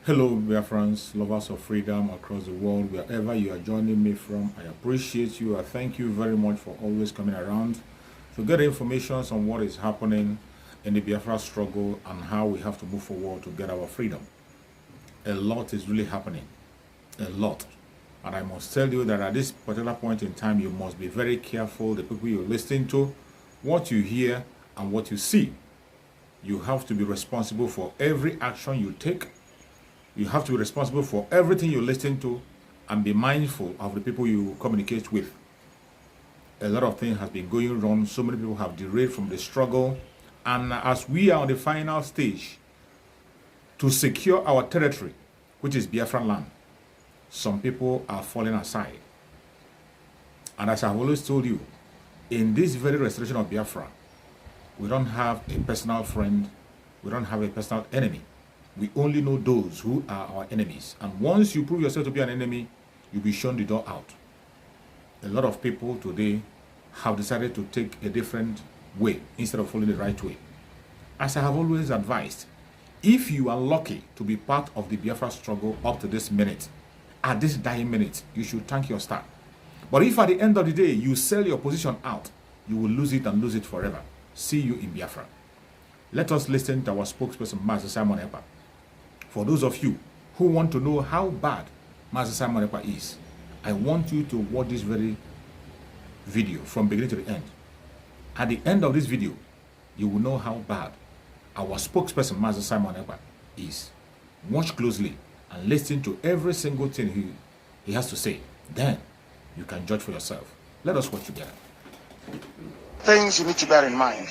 Hello, Biafrans, lovers of freedom across the world, wherever you are joining me from. I appreciate you. I thank you very much for always coming around to get information on what is happening in the Biafra struggle and how we have to move forward to get our freedom. A lot is really happening. A lot. And I must tell you that at this particular point in time, you must be very careful, the people you're listening to, what you hear, and what you see. You have to be responsible for every action you take. You have to be responsible for everything you listen to and be mindful of the people you communicate with. A lot of things have been going wrong. So many people have derailed from the struggle. And as we are on the final stage to secure our territory, which is Biafran land, some people are falling aside. And as I've always told you, in this very restoration of Biafra, we don't have a personal friend. We don't have a personal enemy. We only know those who are our enemies. And once you prove yourself to be an enemy, you'll be shown the door out. A lot of people today have decided to take a different way instead of following the right way. As I have always advised, if you are lucky to be part of the Biafra struggle up to this minute, at this dying minute, you should thank your star. But if at the end of the day you sell your position out, you will lose it and lose it forever. See you in Biafra. Let us listen to our spokesperson, Master Simon Epa. For those of you who want to know how bad Master Simon Epa is, I want you to watch this very video from beginning to the end. At the end of this video, you will know how bad our spokesperson, Master Simon Epa, is. Watch closely and listen to every single thing he has to say. Then you can judge for yourself. Let us watch together. Things you need to bear in mind.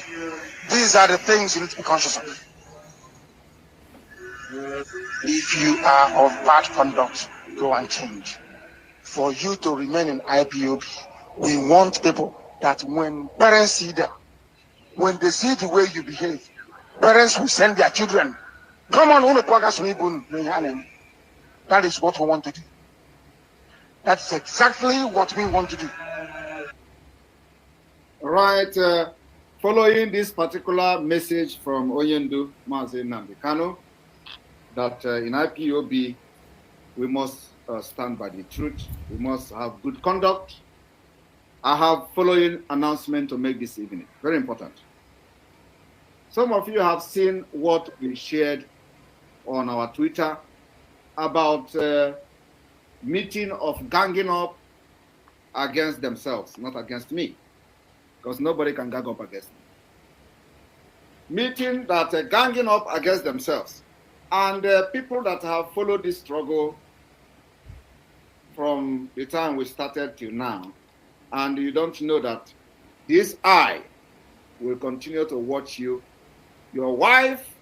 These are the things you need to be conscious of. If you are of bad conduct, go and change. For you to remain in IPOB, we want people that when parents see them, when they see the way you behave, parents will send their children. Come on, that is what we want to do. That's exactly what we want to do. Right. Following this particular message from Onyendu Mazi Nambikano, that in IPOB, we must stand by the truth. We must have good conduct. I have following announcement to make this evening. Very important. Some of you have seen what we shared on our Twitter about meeting of ganging up against themselves, not against me, because nobody can gang up against me. Meeting that ganging up against themselves. And people that have followed this struggle from the time we started till now, and you don't know that this eye will continue to watch you, your wife,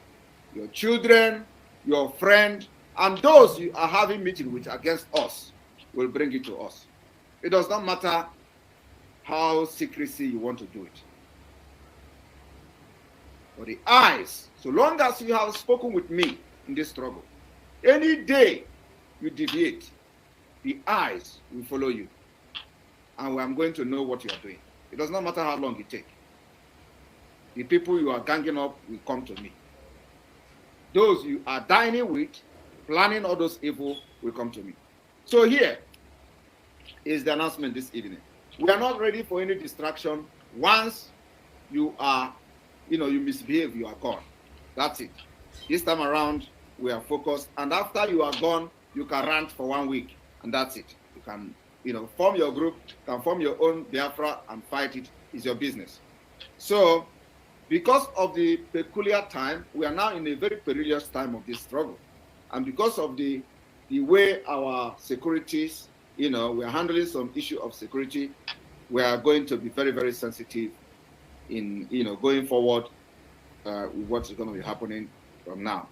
your children, your friend, and those you are having meeting with against us will bring it to us. It does not matter how secrecy you want to do it. For the eyes, so long as you have spoken with me in this struggle, any day you deviate, the eyes will follow you. And I'm going to know what you are doing. It does not matter how long it takes. The people you are ganging up will come to me. Those you are dining with, planning all those evil, will come to me. So here is the announcement this evening. We are not ready for any distraction. Once you are, you misbehave, you are gone. That's it. This time around, we are focused. And after you are gone, you can rant for 1 week. And that's it. You can, form your group, can form your own Biafra and fight it. It's your business. So, because of the peculiar time, we are now in a very perilous time of this struggle. And because of the way our securities, we are handling some issue of security, we are going to be very, very sensitive in, going forward with what's going to be happening from now.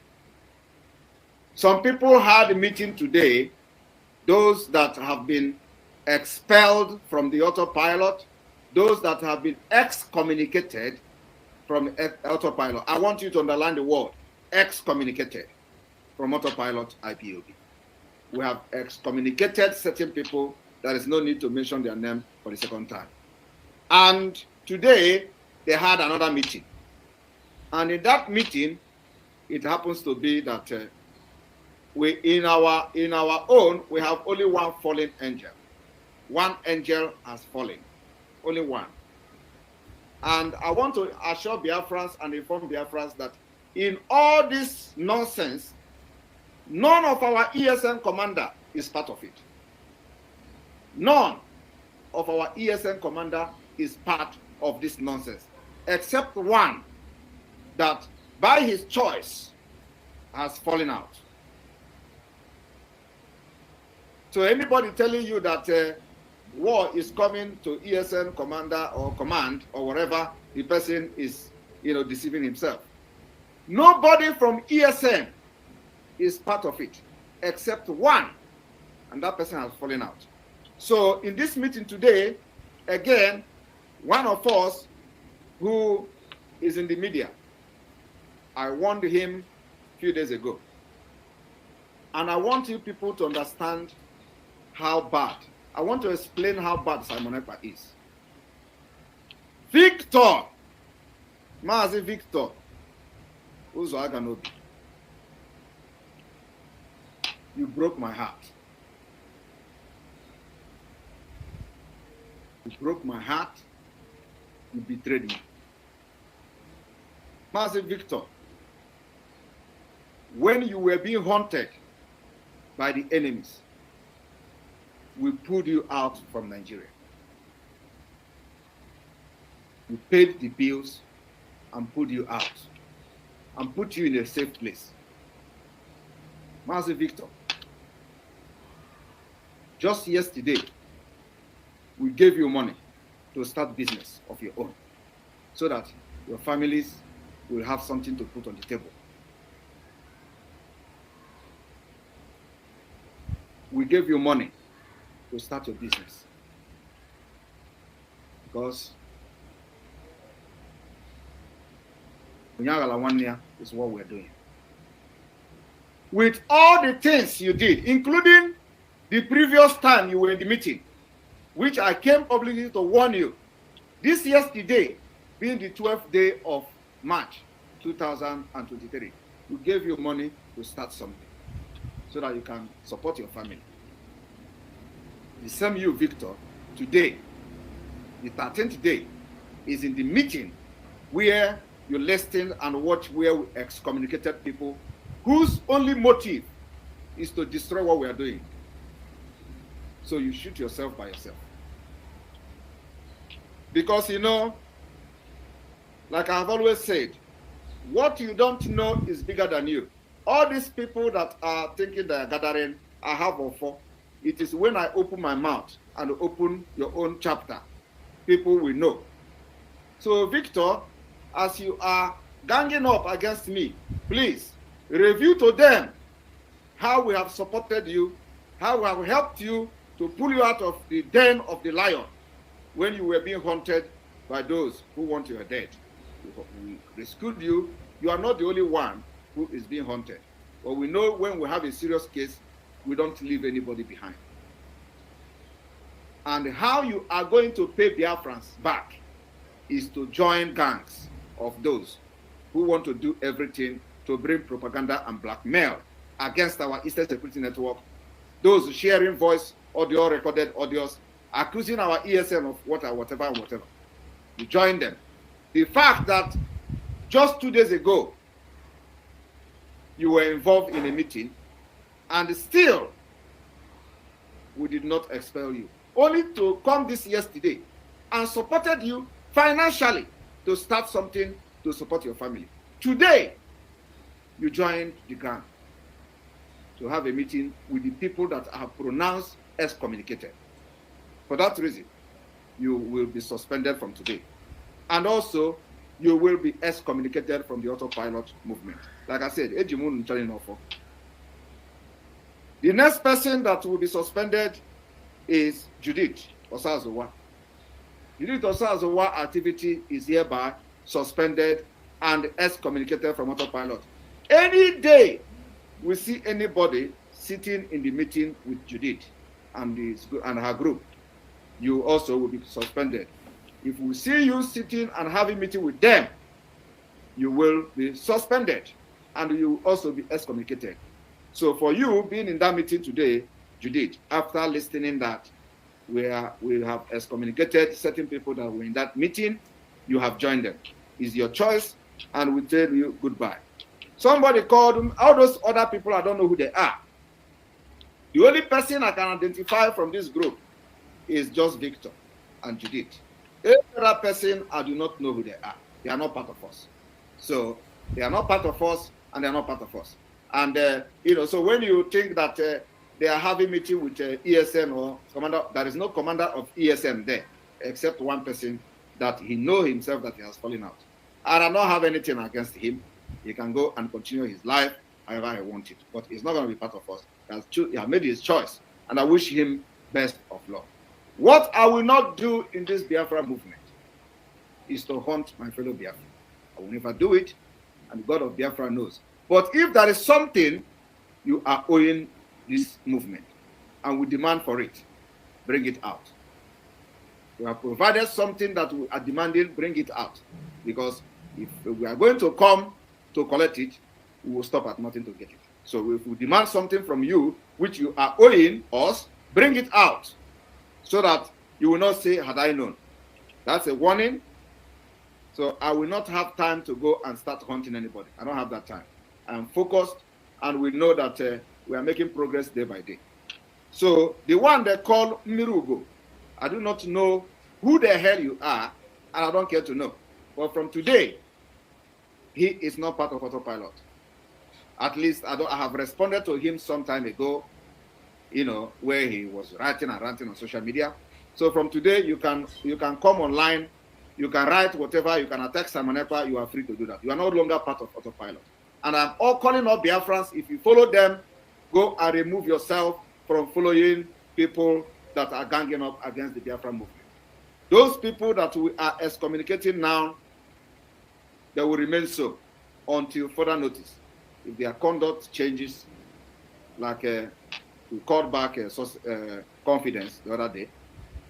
Some people had a meeting today, those that have been expelled from the autopilot, those that have been excommunicated from autopilot. I want you to underline the word excommunicated from autopilot IPOB. We have excommunicated certain people. There is no need to mention their name for the second time. And today, they had another meeting. And in that meeting, it happens to be that we in our own, we have only one fallen angel. One angel has fallen, only one. And I want to assure Biafrans and inform Biafrans that in all this nonsense, none of our ESN commander is part of it. None of our ESN commander is part of this nonsense, except one that by his choice has fallen out. So anybody telling you that war is coming to ESN commander or command or whatever, the person is, deceiving himself. Nobody from ESN is part of it, except one, and that person has fallen out. So in this meeting today, again, one of us who is in the media, I warned him a few days ago. And I want you people to understand how bad. I want to explain how bad Simon Ekpa is. Victor, Mazi Victor, Uzo Aganobi, you broke my heart. You broke my heart. You betrayed me. Mazi Victor, when you were being hunted by the enemies, we pulled you out from Nigeria. We paid the bills and pulled you out and put you in a safe place. Mazi Victor, just yesterday, we gave you money to start business of your own so that your families will have something to put on the table. We gave you money to start your business because is what we're doing. With all the things you did, including the previous time you were in the meeting, which I came publicly to warn you, this yesterday being the 12th day of March 2023, we gave you money to start something so that you can support your family. The same you, Victor, today, the 13th day, is in the meeting where you listen and watch where we excommunicated people whose only motive is to destroy what we are doing. So you shoot yourself by yourself. Because, like I've always said, what you don't know is bigger than you. All these people that are thinking they are gathering, I have or for. It is when I open my mouth and open your own chapter, people will know. So, Victor, as you are ganging up against me, please review to them how we have supported you, how we have helped you to pull you out of the den of the lion when you were being hunted by those who want you dead. We rescued you. You are not the only one who is being hunted. But we know when we have a serious case, we don't leave anybody behind. And how you are going to pay Biafrans back is to join gangs of those who want to do everything to bring propaganda and blackmail against our Eastern Security Network, those sharing voice audio, recorded audios, accusing our ESN of whatever. You join them. The fact that just 2 days ago, you were involved in a meeting and still we did not expel you, only to come this yesterday and supported you financially to start something to support your family. Today, you joined the gang to have a meeting with the people that are pronounced excommunicated. For that reason, you will be suspended from today. And also, you will be excommunicated from the autopilot movement. Like I said, the next person that will be suspended is Judith Osazowa. Judith Osazowa activity is hereby suspended and excommunicated from autopilot. Any day we see anybody sitting in the meeting with Judith and her group, you also will be suspended. If we see you sitting and having meeting with them, you will be suspended and you will also be excommunicated. So for you being in that meeting today, Judith, after listening that we have excommunicated certain people that were in that meeting, you have joined them. It's your choice, and we tell you goodbye. Somebody called them, all those other people, I don't know who they are. The only person I can identify from this group is just Victor and Judith. Every other person, I do not know who they are. They are not part of us. So they are not part of us, and they are not part of us. And so when you think that they are having meeting with ESN or commander, there is no commander of ESN there, except one person that he know himself that he has fallen out. I do not have anything against him. He can go and continue his life however he wanted, but he's not going to be part of us. He has made his choice, and I wish him best of luck. What I will not do in this Biafra movement is to hunt my fellow Biafra. I will never do it, and the God of Biafra knows. But if there is something you are owing this movement, and we demand for it, bring it out. We have provided something that we are demanding, bring it out. Because if we are going to come to collect it, we will stop at nothing to get it. So if we demand something from you, which you are owing us, bring it out. So that you will not say, had I known. That's a warning. So I will not have time to go and start hunting anybody. I don't have that time. I'm focused, and we know that we are making progress day by day. So the one they call Mirugo, I do not know who the hell you are, and I don't care to know. But from today, he is not part of autopilot. At least I have responded to him some time ago, where he was writing and ranting on social media. So from today, you can come online, you can write whatever, you can attack Simon Ekpa, you are free to do that. You are no longer part of autopilot. And I'm all calling all Biafrans, if you follow them, go and remove yourself from following people that are ganging up against the Biafra movement. Those people that we are excommunicating now, they will remain so until further notice. If their conduct changes, like we called back confidence the other day.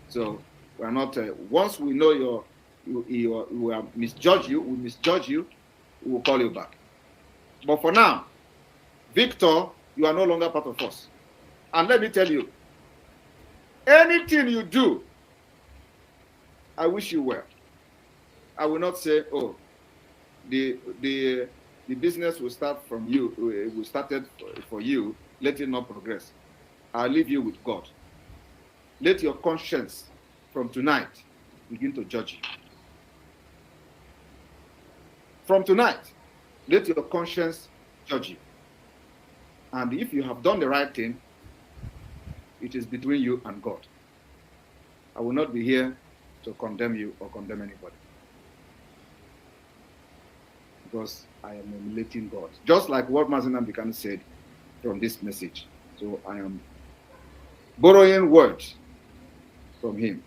So we are not, once we know we have misjudged you, we will call you back. But for now, Victor, you are no longer part of us. And let me tell you, anything you do, I wish you well. I will not say, oh, the business will start from you, we started for you, let it not progress. I'll leave you with God. Let your conscience from tonight begin to judge you. From tonight, let your conscience judge you. And if you have done the right thing, it is between you and God. I will not be here to condemn you or condemn anybody. Because I am emulating God. Just like what Mazen Ambikan said from this message. So I am borrowing words from him.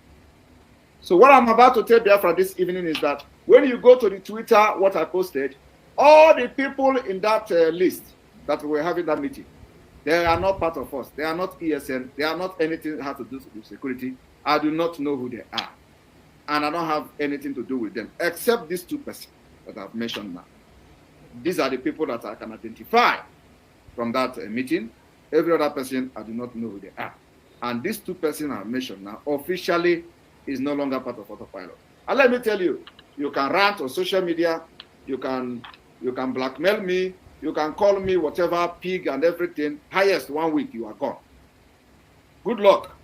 So what I'm about to tell Biafra this evening is that when you go to the Twitter, what I posted, all the people in that list that were having that meeting, they are not part of us. They are not ESN. They are not anything that has to do with security. I do not know who they are. And I don't have anything to do with them, except these two persons that I've mentioned now. These are the people that I can identify from that meeting. Every other person, I do not know who they are. And these two persons I've mentioned now officially is no longer part of autopilot. And let me tell you, you can rant on social media, you can blackmail me, you can call me whatever, pig and everything. Highest 1 week, you are gone. Good luck.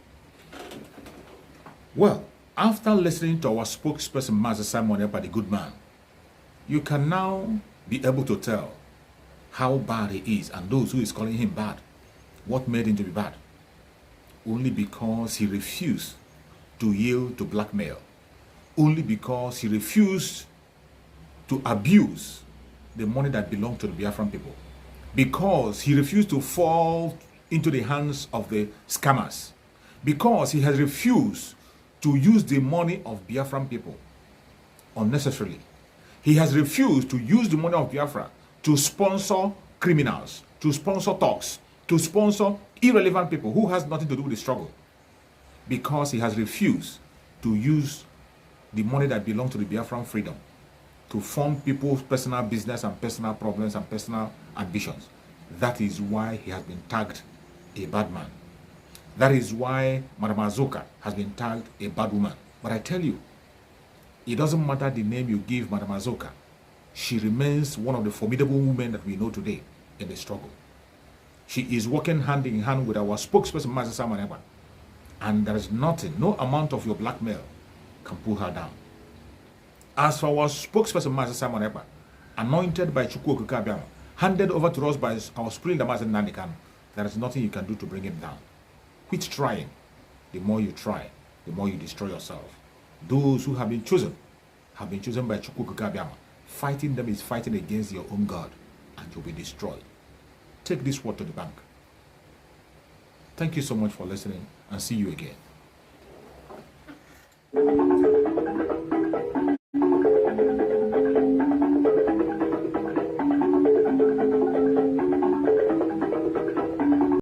Well, after listening to our spokesperson, Master Simon Ekpa, the good man, you can now be able to tell how bad he is and those who is calling him bad. What made him to be bad? Only because he refused to yield to blackmail. Only because he refused to abuse the money that belonged to the Biafran people. Because he refused to fall into the hands of the scammers. Because he has refused to use the money of Biafran people unnecessarily. He has refused to use the money of Biafra to sponsor criminals, to sponsor talks, to sponsor irrelevant people who has nothing to do with the struggle. Because he has refused to use the money that belongs to the Biafran freedom to fund people's personal business and personal problems and personal ambitions. That is why he has been tagged a bad man. That is why Madam Azuka has been tagged a bad woman. But I tell you, it doesn't matter the name you give Madam Azuka. She remains one of the formidable women that we know today in the struggle. She is working hand in hand with our spokesperson, Master Simon Ekpa. And there is nothing, no amount of your blackmail can pull her down. As for our spokesperson, Master Simon Ekpa, anointed by Chukwu Okike Abiama, handed over to us by our spring Master Nanikan, there is nothing you can do to bring him down. Quit trying. The more you try, the more you destroy yourself. Those who have been chosen by Chukwu Okike Abiama. Fighting them is fighting against your own God, and you'll be destroyed. Take this word to the bank. Thank you so much for listening, and see you again.